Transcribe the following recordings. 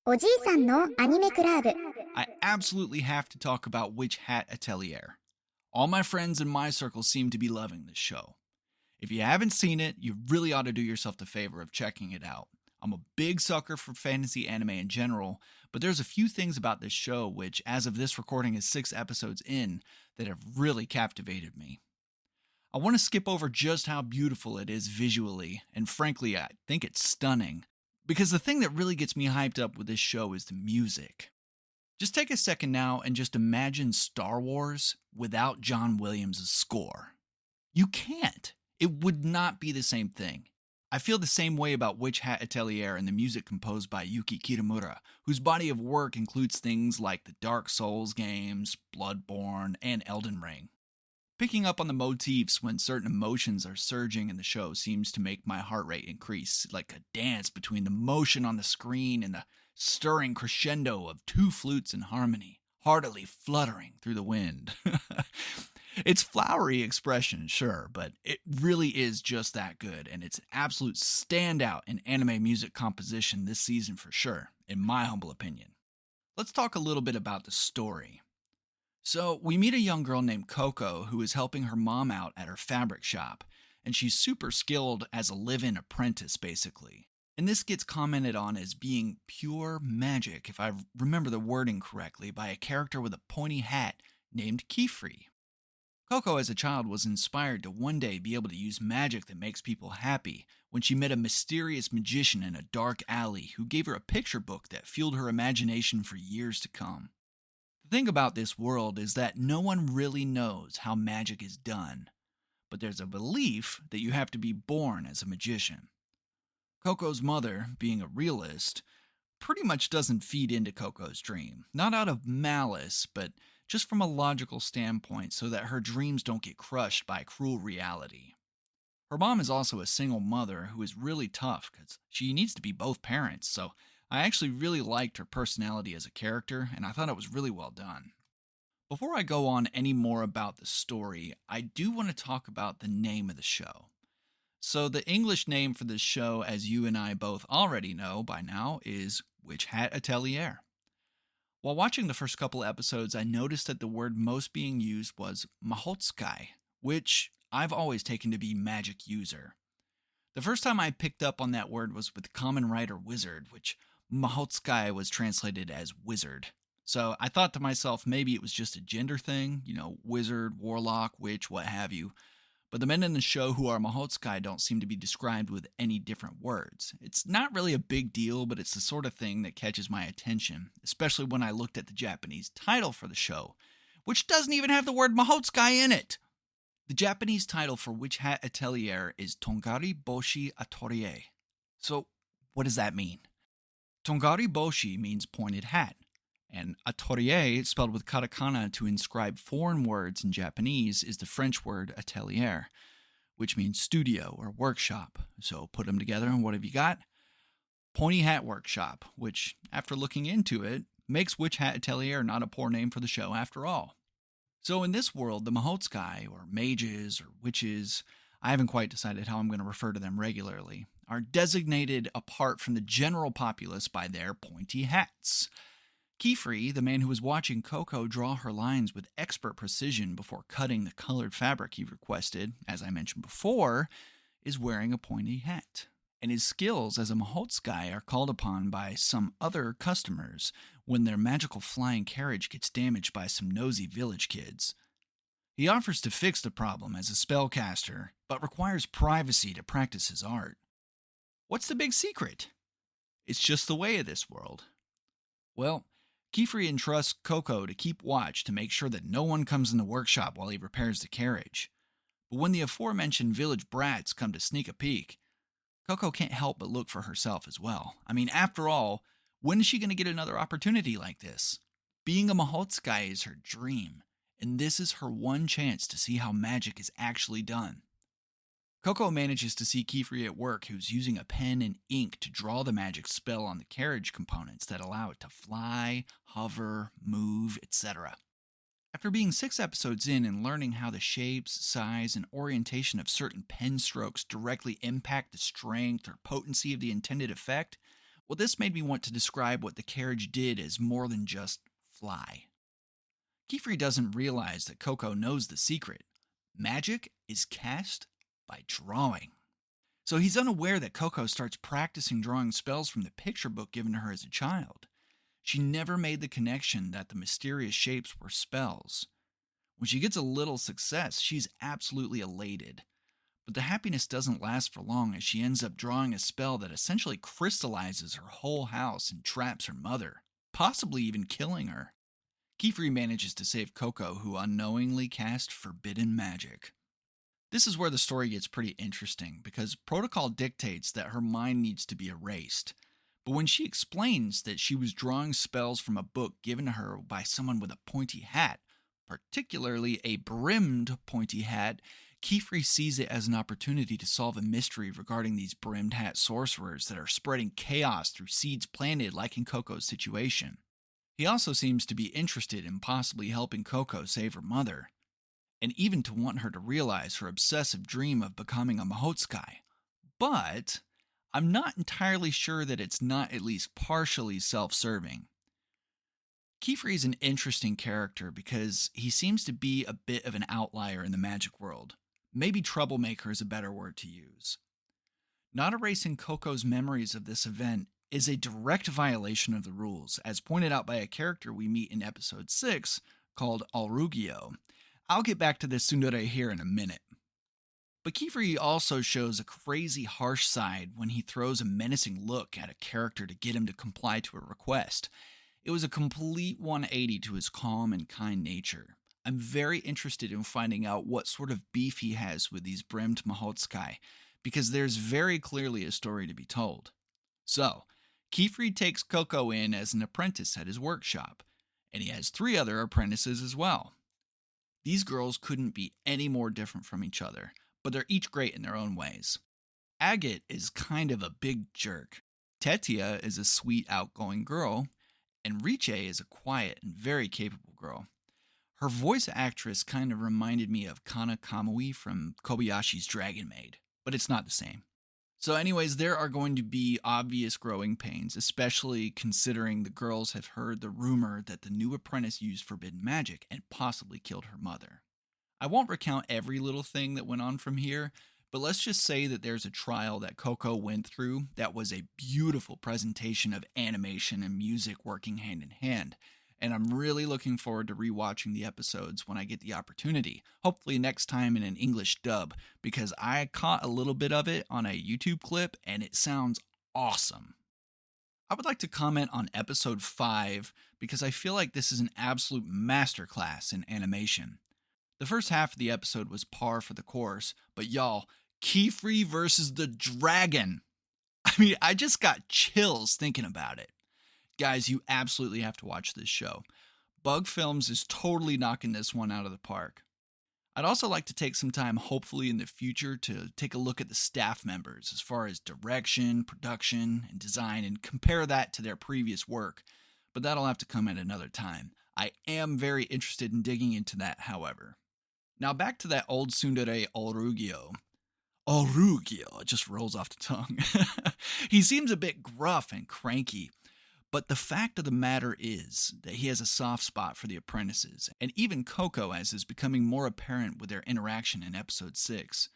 おじいさんのアニメクラブ I absolutely have to talk about Witch Hat Atelier. All my friends in my circle seem to be loving this show. If you haven't seen it, you really ought to do yourself the favor of checking it out. I'm a big sucker for fantasy anime in general, but there's a few things about this show which, as of this recording is 6 episodes in, that have really captivated me. I want to skip over just how beautiful it is visually, and frankly, I think it's stunning, because the thing that really gets me hyped up with this show is the music. Just take a second now and just imagine Star Wars without John Williams' score. You can't. It would not be the same thing. I feel the same way about Witch Hat Atelier and the music composed by Yuki Kitamura, whose body of work includes things like the Dark Souls games, Bloodborne, and Elden Ring. Picking up on the motifs when certain emotions are surging in the show seems to make my heart rate increase, like a dance between the motion on the screen and the stirring crescendo of two flutes in harmony, heartily fluttering through the wind. It's flowery expression, sure, but it really is just that good, and it's an absolute standout in anime music composition this season for sure, in my humble opinion. Let's talk a little bit about the story. So, we meet a young girl named Coco who is helping her mom out at her fabric shop, and she's super skilled as a live-in apprentice, basically. And this gets commented on as being pure magic, if I remember the wording correctly, by a character with a pointy hat named Keyfree. Coco as a child was inspired to one day be able to use magic that makes people happy when she met a mysterious magician in a dark alley who gave her a picture book that fueled her imagination for years to come. The thing about this world is that no one really knows how magic is done, but there's a belief that you have to be born as a magician. Coco's mother, being a realist, pretty much doesn't feed into Coco's dream, not out of malice, but just from a logical standpoint so that her dreams don't get crushed by cruel reality. Her mom is also a single mother who is really tough because she needs to be both parents, so I actually really liked her personality as a character, and I thought it was really well done. Before I go on any more about the story, I do want to talk about the name of the show. So the English name for this show, as you and I both already know by now, is Witch Hat Atelier. While watching the first couple episodes, I noticed that the word most being used was Mahotsukai, which I've always taken to be magic user. The first time I picked up on that word was with Kamen Rider Wizard, which Mahotsukai was translated as wizard. So I thought to myself maybe it was just a gender thing, wizard, warlock, witch, what have you. But the men in the show who are Mahotsukai don't seem to be described with any different words. It's not really a big deal, but it's the sort of thing that catches my attention, especially when I looked at the Japanese title for the show, which doesn't even have the word Mahotsukai in it. The Japanese title for Witch Hat Atelier is Tongari Boshi Atelier. So, what does that mean? Tongari Boshi means pointed hat, and atelier, spelled with katakana to inscribe foreign words in Japanese, is the French word atelier, which means studio or workshop. So put them together, and what have you got? Pointy Hat Workshop, which, after looking into it, makes Witch Hat Atelier not a poor name for the show after all. So in this world, the Mahotsukai, or mages, or witches, I haven't quite decided how I'm going to refer to them regularly, are designated apart from the general populace by their pointy hats. Keyfree, the man who was watching Coco draw her lines with expert precision before cutting the colored fabric he requested, as I mentioned before, is wearing a pointy hat. And his skills as a Mahotsukai are called upon by some other customers when their magical flying carriage gets damaged by some nosy village kids. He offers to fix the problem as a spellcaster, but requires privacy to practice his art. What's the big secret? It's just the way of this world. Well, Keyfree entrusts Coco to keep watch to make sure that no one comes in the workshop while he repairs the carriage. But when the aforementioned village brats come to sneak a peek, Coco can't help but look for herself as well. I mean, after all, when is she going to get another opportunity like this? Being a Mahotsukai is her dream, and this is her one chance to see how magic is actually done. Coco manages to see Keyfree at work, who's using a pen and ink to draw the magic spell on the carriage components that allow it to fly, hover, move, etc. After being 6 episodes in and learning how the shapes, size, and orientation of certain pen strokes directly impact the strength or potency of the intended effect, Well, this made me want to describe what the carriage did as more than just fly. Kiefer doesn't realize that Coco knows the secret. Magic is cast by drawing. So he's unaware that Coco starts practicing drawing spells from the picture book given to her as a child. She never made the connection that the mysterious shapes were spells. When she gets a little success, she's absolutely elated. But the happiness doesn't last for long as she ends up drawing a spell that essentially crystallizes her whole house and traps her mother, possibly even killing her. Kiefer manages to save Coco, who unknowingly cast forbidden magic. This is where the story gets pretty interesting, because protocol dictates that her mind needs to be erased. But when she explains that she was drawing spells from a book given to her by someone with a pointy hat, particularly a brimmed pointy hat, Kiefer sees it as an opportunity to solve a mystery regarding these brimmed hat sorcerers that are spreading chaos through seeds planted like in Coco's situation. He also seems to be interested in possibly helping Coco save her mother, and even to want her to realize her obsessive dream of becoming a Mahotskai. But I'm not entirely sure that it's not at least partially self-serving. Kiefer is an interesting character because he seems to be a bit of an outlier in the magic world. Maybe troublemaker is a better word to use. Not erasing Coco's memories of this event is a direct violation of the rules, as pointed out by a character we meet in episode 6 called Alrugio. I'll get back to this tsundere here in a minute. But Kiefer also shows a crazy harsh side when he throws a menacing look at a character to get him to comply to a request. It was a complete 180 to his calm and kind nature. I'm very interested in finding out what sort of beef he has with these brimmed Mahotskai, because there's very clearly a story to be told. So, Kiefer takes Coco in as an apprentice at his workshop, and he has 3 other apprentices as well. These girls couldn't be any more different from each other, but they're each great in their own ways. Agate is kind of a big jerk. Tetia is a sweet, outgoing girl, and Riche is a quiet and very capable girl. Her voice actress kind of reminded me of Kana Kamui from Kobayashi's Dragon Maid, but it's not the same. So anyways, there are going to be obvious growing pains, especially considering the girls have heard the rumor that the new apprentice used forbidden magic and possibly killed her mother. I won't recount every little thing that went on from here, but let's just say that there's a trial that Coco went through that was a beautiful presentation of animation and music working hand in hand. And I'm really looking forward to rewatching the episodes when I get the opportunity, hopefully next time in an English dub, because I caught a little bit of it on a YouTube clip and it sounds awesome. I would like to comment on episode 5 because I feel like this is an absolute masterclass in animation. The first half of the episode was par for the course, but y'all, Kiefer versus the dragon. I mean, I just got chills thinking about it. Guys, you absolutely have to watch this show. Bug Films is totally knocking this one out of the park. I'd also like to take some time, hopefully in the future, to take a look at the staff members as far as direction, production, and design, and compare that to their previous work. But that'll have to come at another time. I am very interested in digging into that, however. Now back to that old tsundere Alrugio. Alrugio, it just rolls off the tongue. He seems a bit gruff and cranky. But the fact of the matter is that he has a soft spot for the apprentices, and even Coco, as is becoming more apparent with their interaction in episode 6.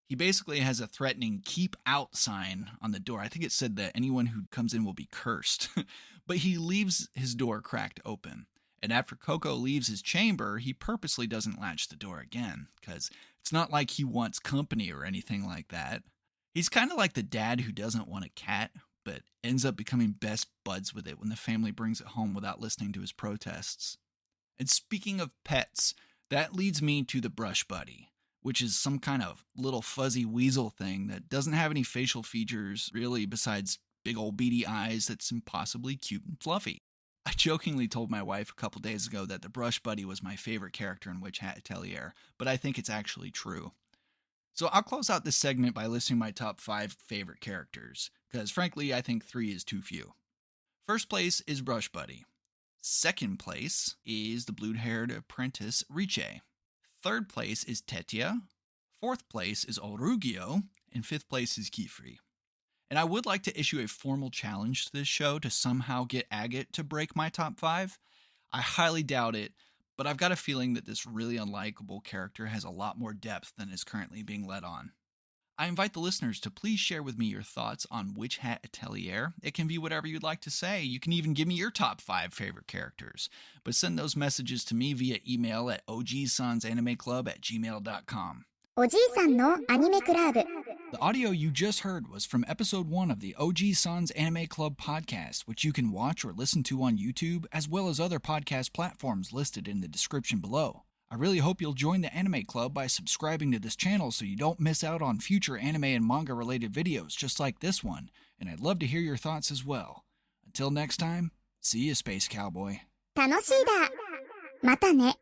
He basically has a threatening keep out sign on the door. I think it said that anyone who comes in will be cursed. But he leaves his door cracked open. And after Coco leaves his chamber, he purposely doesn't latch the door again, because it's not like he wants company or anything like that. He's kind of like the dad who doesn't want a cat, but ends up becoming best buds with it when the family brings it home without listening to his protests. And speaking of pets, that leads me to the brush buddy, which is some kind of little fuzzy weasel thing that doesn't have any facial features really besides big old beady eyes that's impossibly cute and fluffy. I jokingly told my wife a couple days ago that the brush buddy was my favorite character in Witch Hat Atelier, but I think it's actually true. So I'll close out this segment by listing my top 5 favorite characters, because frankly I think 3 is too few. First place is Brush Buddy. Second place is the blue-haired apprentice Riche. Third place is Tetia. Fourth place is Alrugio. And fifth place is Kiefer. And I would like to issue a formal challenge to this show to somehow get Agate to break my top 5. I highly doubt it, but I've got a feeling that this really unlikable character has a lot more depth than is currently being let on. I invite the listeners to please share with me your thoughts on Witch Hat Atelier. It can be whatever you'd like to say. You can even give me your top 5 favorite characters. But send those messages to me via email at ogsansanimeclub@gmail.com. おじいさんのアニメクラブ。 The audio you just heard was from episode 1 of the OG Sans Anime Club podcast, which you can watch or listen to on YouTube, as well as other podcast platforms listed in the description below. I really hope you'll join the Anime Club by subscribing to this channel so you don't miss out on future anime and manga related videos just like this one, and I'd love to hear your thoughts as well. Until next time, see you, Space Cowboy. 楽しいだ。またね。